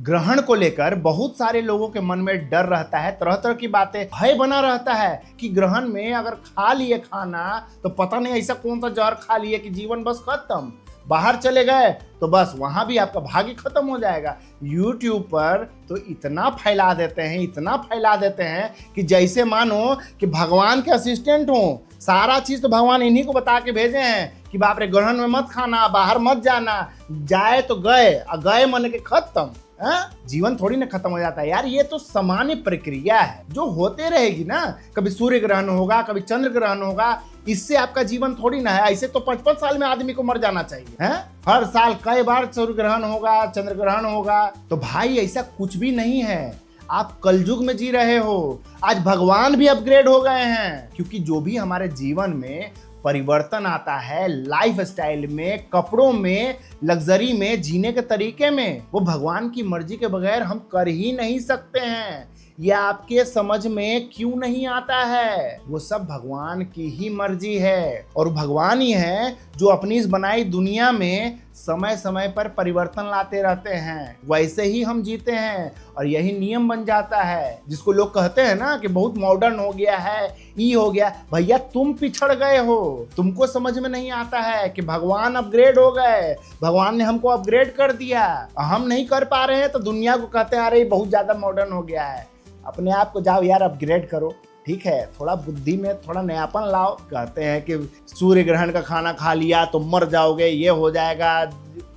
ग्रहण को लेकर बहुत सारे लोगों के मन में डर रहता है, तरह तरह की बातें, भय बना रहता है कि ग्रहण में अगर खा लिए खाना तो पता नहीं ऐसा कौन सा जहर खा लिए कि जीवन बस खत्म, बाहर चले गए तो बस वहां भी आपका भाग्य खत्म हो जाएगा। YouTube पर तो इतना फैला देते हैं कि जैसे मानो कि भगवान के असिस्टेंट हो। सारा चीज तो भगवान इन्हीं को बता के भेजे हैं कि बाप रे ग्रहण में मत खाना, बाहर मत जाना, जाए तो गए, गए मन के खत्म। जीवन थोड़ी ना खत्म हो जाता है यार, ये तो सामान्य प्रक्रिया है जो होते रहेगी ना। कभी सूर्य ग्रहण होगा, कभी चंद्र ग्रहण होगा, इससे आपका जीवन थोड़ी ना है। ऐसे तो 55 साल में आदमी को मर जाना चाहिए है। हर साल कई बार सूर्य ग्रहण होगा, चंद्र ग्रहण होगा। तो भाई ऐसा कुछ भी नहीं है, आप कलयुग में जी रहे हो। आज भगवान भी अपग्रेड हो गए हैं, क्योंकि जो भी हमारे जीवन में परिवर्तन आता है, लाइफ स्टाइल में, कपड़ों में, लग्जरी में, जीने के तरीके में, वो भगवान की मर्जी के बगैर हम कर ही नहीं सकते हैं। यह आपके समझ में क्यों नहीं आता है? वो सब भगवान की ही मर्जी है, और भगवान ही है जो अपनी इस बनाई दुनिया में समय समय पर परिवर्तन लाते रहते हैं। वैसे ही हम जीते हैं और यही नियम बन जाता है। जिसको लोग कहते हैं ना कि बहुत मॉडर्न हो गया है, ये हो गया, भैया तुम पिछड़ गए हो। तुमको समझ में नहीं आता है कि भगवान अपग्रेड हो गए, भगवान ने हमको अपग्रेड कर दिया। हम नहीं कर पा रहे हैं तो दुनिया को कहते हैं अरे बहुत ज्यादा मॉडर्न हो गया है। अपने आप को जाओ यार अपग्रेड करो, ठीक है, थोड़ा बुद्धि में थोड़ा नयापन लाओ। कहते हैं कि सूर्य ग्रहण का खाना खा लिया तो मर जाओगे, ये हो जाएगा,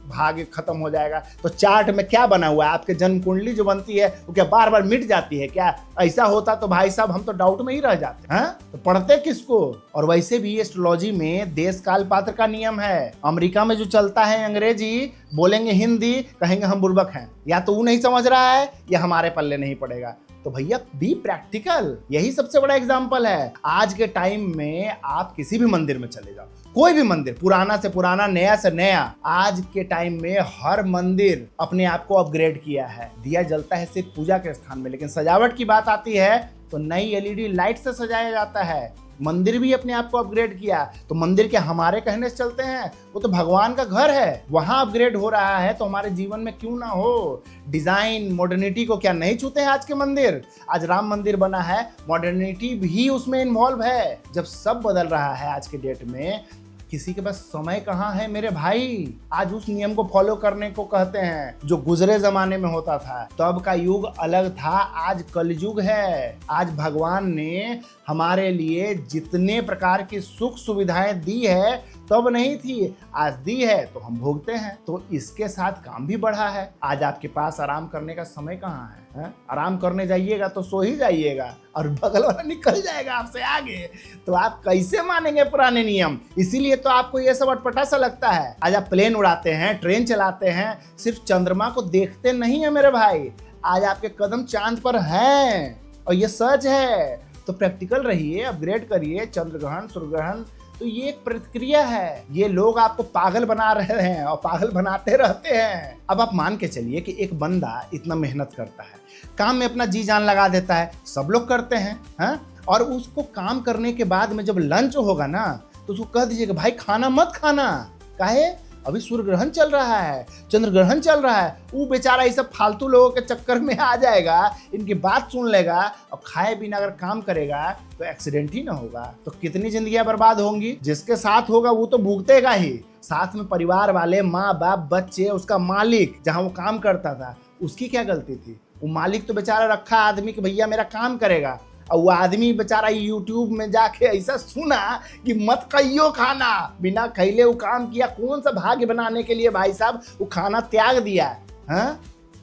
भाग्य खत्म हो जाएगा। तो चार्ट में क्या बना हुआ है? आपके जन्म कुंडली जो बनती है वो क्या बार बार मिट जाती है क्या? ऐसा होता तो भाई साहब हम तो डाउट में ही रह जाते हैं। तो पढ़ते किसको? और वैसे भी एस्ट्रोलॉजी में देश काल पात्र का नियम है। अमेरिका में जो चलता है अंग्रेजी, बोलेंगे हिंदी, कहेंगे हम बुर्बक हैं। या तो वो नहीं समझ रहा है या हमारे पल्ले नहीं पड़ेगा। तो भैया बी प्रैक्टिकल, यही सबसे बड़ा एग्जाम्पल है। आज के टाइम में आप किसी भी मंदिर में चले जाओ, कोई भी मंदिर, पुराना से पुराना, नया से नया, आज के टाइम में हर मंदिर अपने आप को अपग्रेड किया है। दिया जलता है सिर्फ पूजा के स्थान में, लेकिन सजावट की बात आती है तो नई LED लाइट से सजाया जाता है। मंदिर भी अपने आप को अपग्रेड किया। तो मंदिर के हमारे कहने से चलते हैं? वो तो भगवान का घर है, वहां अपग्रेड हो रहा है तो हमारे जीवन में क्यों ना हो? डिजाइन, मॉडर्निटी को क्या नहीं छूते हैं आज के मंदिर? आज राम मंदिर बना है, मॉडर्निटी भी उसमें इन्वॉल्व है। जब सब बदल रहा है आज के डेट में, किसी के पास समय कहाँ है मेरे भाई? आज उस नियम को फॉलो करने को कहते हैं जो गुजरे जमाने में होता था। तब का युग अलग था, आज कलयुग है। आज भगवान ने हमारे लिए जितने प्रकार की सुख सुविधाएं दी है तब नहीं थी, आज दी है तो हम भोगते हैं। तो इसके साथ काम भी बढ़ा है। आज आपके पास आराम करने का समय कहाँ है? आराम करने जाइएगा तो सो ही जाइएगा और बगल वाला निकल जाएगा आपसे आगे। तो आप कैसे मानेंगे पुराने नियम? इसीलिए तो आपको ये सब अटपटा सा लगता है। आज आप प्लेन उड़ाते हैं, ट्रेन चलाते हैं, सिर्फ चंद्रमा को देखते नहीं है मेरे भाई। आज आपके कदम चांद पर हैं और ये सच है। तो प्रैक्टिकल रहिए, अपग्रेड करिए। चंद्र ग्रहण, सूर्य ग्रहण तो ये एक प्रक्रिया है। ये लोग आपको पागल बना रहे हैं और पागल बनाते रहते हैं। अब आप मान के चलिए कि एक बंदा इतना मेहनत करता है, काम में अपना जी जान लगा देता है, सब लोग करते हैं, और उसको काम करने के बाद में जब लंच होगा ना तो उसको कह दीजिएगा भाई खाना मत खाना। काहे? अभी सूर्य ग्रहण चल रहा है, चंद्र ग्रहण चल रहा है। वो बेचारा ये सब फालतू लोगों के चक्कर में आ जाएगा, इनकी बात सुन लेगा और खाए बिना अगर काम करेगा तो एक्सीडेंट ही ना होगा तो कितनी जिंदगियां बर्बाद होंगी। जिसके साथ होगा वो तो भुगतेगा ही, साथ में परिवार वाले, माँ बाप, बच्चे, उसका मालिक जहाँ वो काम करता था, उसकी क्या गलती थी? वो मालिक तो बेचारा रखा आदमी कि भैया मेरा काम करेगा, और वो आदमी बेचारा YouTube में जाके ऐसा सुना कि मत खाइयो खाना, बिना खैले वो काम किया। कौन सा भाग्य बनाने के लिए भाई साहब वो खाना त्याग दिया है?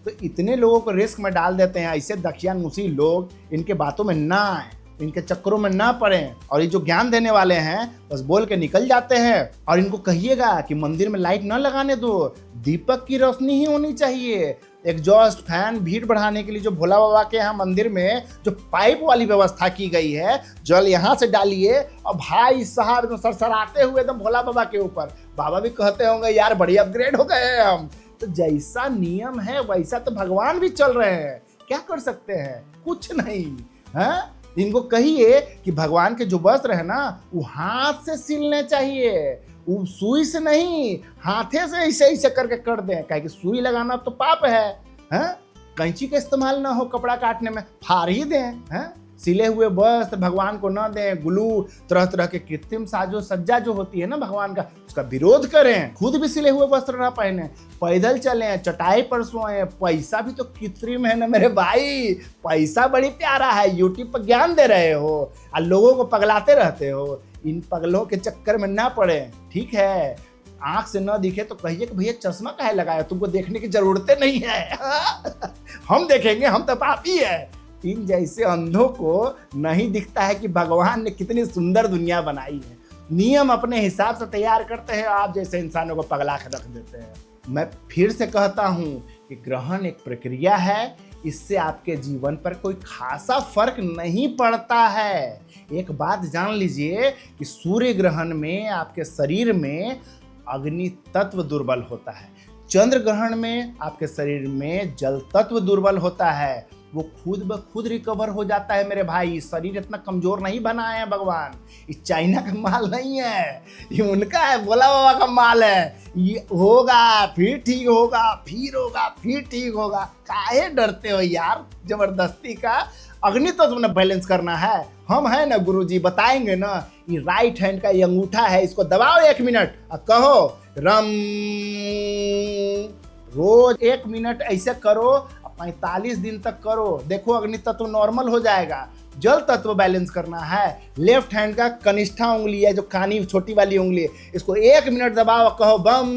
तो इतने लोगों को रिस्क में डाल देते हैं। ऐसे दकियानुसी लोग, इनके बातों में ना आए, इनके चक्करों में ना पड़े। और ये जो ज्ञान देने वाले हैं बस बोल के निकल जाते हैं। और इनको कहिएगा कि मंदिर में लाइट ना लगाने दो, दीपक की रोशनी ही होनी चाहिए। एग्जॉस्ट फैन, भीड़ बढ़ाने के लिए जो भोला बाबा के यहाँ मंदिर में जो पाइप वाली व्यवस्था की गई है, जल यहाँ से डालिए और भाई साहब एकदम सरसराते हुए एकदम भोला बाबा के ऊपर। बाबा भी कहते होंगे यार बड़ी अपग्रेड हो गए हैं हम। तो जैसा नियम है वैसा तो भगवान भी चल रहे हैं। क्या कर सकते हैं? कुछ नहीं है। इनको कहिए कि भगवान के जो वस्त्र है ना वो हाथ से सिलने चाहिए, वो सुई से नहीं, हाथे से ऐसे ऐसे करके कर दें। कहे कि सुई लगाना तो पाप है, हैं? कैंची का इस्तेमाल ना हो कपड़ा काटने में, फाड़ ही दें। हैं सिले हुए वस्त्र भगवान को न दें, ग्लू तरह तरह के कृत्रिम साजो सज्जा जो होती है ना भगवान का, उसका विरोध करें। खुद भी सिले हुए वस्त्र ना पहने, पैदल चलें, चटाई पर सोएं। पैसा भी तो कृत्रिम है ना मेरे भाई, पैसा बड़ी प्यारा है। यूट्यूब पर ज्ञान दे रहे हो और लोगों को पगलाते रहते हो, इन पगलों के चक्कर में ना पड़े। ठीक है, आंख से न दिखे तो कहिए कि भैया चश्मा काहे लगाया, तुमको देखने की जरूरत नहीं है। हम देखेंगे, हम तो पापी है। इन जैसे अंधों को नहीं दिखता है कि भगवान ने कितनी सुंदर दुनिया बनाई है। नियम अपने हिसाब से तैयार करते हैं, आप जैसे इंसानों को पगला के रख देते हैं। मैं फिर से कहता हूं कि ग्रहण एक प्रक्रिया है, इससे आपके जीवन पर कोई खासा फर्क नहीं पड़ता है। एक बात जान लीजिए कि सूर्य ग्रहण में आपके शरीर में अग्नि तत्व दुर्बल होता है, चंद्र ग्रहण में आपके शरीर में जल तत्व दुर्बल होता है। वो खुद ब खुद रिकवर हो जाता है मेरे भाई। शरीर इतना कमजोर नहीं बनाए हैं भगवान, ये चाइना का माल नहीं है, ये उनका है, भोला बाबा का माल है। ये होगा फिर ठीक होगा, फिर होगा फिर ठीक होगा। काहे डरते हो यार जबरदस्ती का। अग्नि तो तुमने बैलेंस करना है, हम है ना गुरुजी, बताएंगे ना। ये राइट हैंड का ये अंगूठा है, इसको दबाओ 1 मिनट और कहो रम। रोज 1 मिनट ऐसे करो, 45 दिन तक करो, देखो अग्नि तत्व नॉर्मल हो जाएगा। जल तत्व बैलेंस करना है। लेफ्ट हैंड का कनिष्ठा उंगली है, जो कानी छोटी वाली उंगली है, इसको 1 मिनट दबाओ, कहो बम।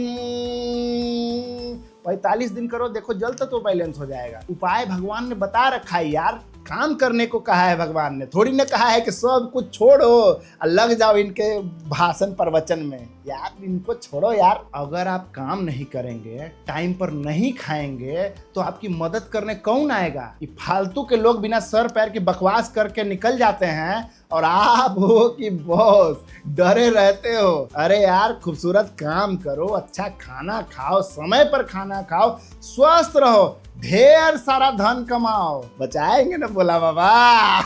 45 दिन करो, देखो जल तत्व बैलेंस हो जाएगा। उपाय भगवान ने बता रखा है यार, काम करने को कहा है भगवान ने, थोड़ी ना कहा है कि सब कुछ छोड़ो और लग जाओ इनके भाषण प्रवचन में। यार इनको छोड़ो यार। अगर आप काम नहीं करेंगे, टाइम पर नहीं खाएंगे, तो आपकी मदद करने कौन आएगा। ये फालतू के लोग बिना सर पैर की बकवास करके निकल जाते हैं और आप हो कि बॉस डरे रहते हो। अरे यार खूबसूरत काम करो, अच्छा खाना खाओ, समय पर खाना खाओ, स्वस्थ रहो, ढेर सारा धन कमाओ। बचाएंगे ना भोला बाबा।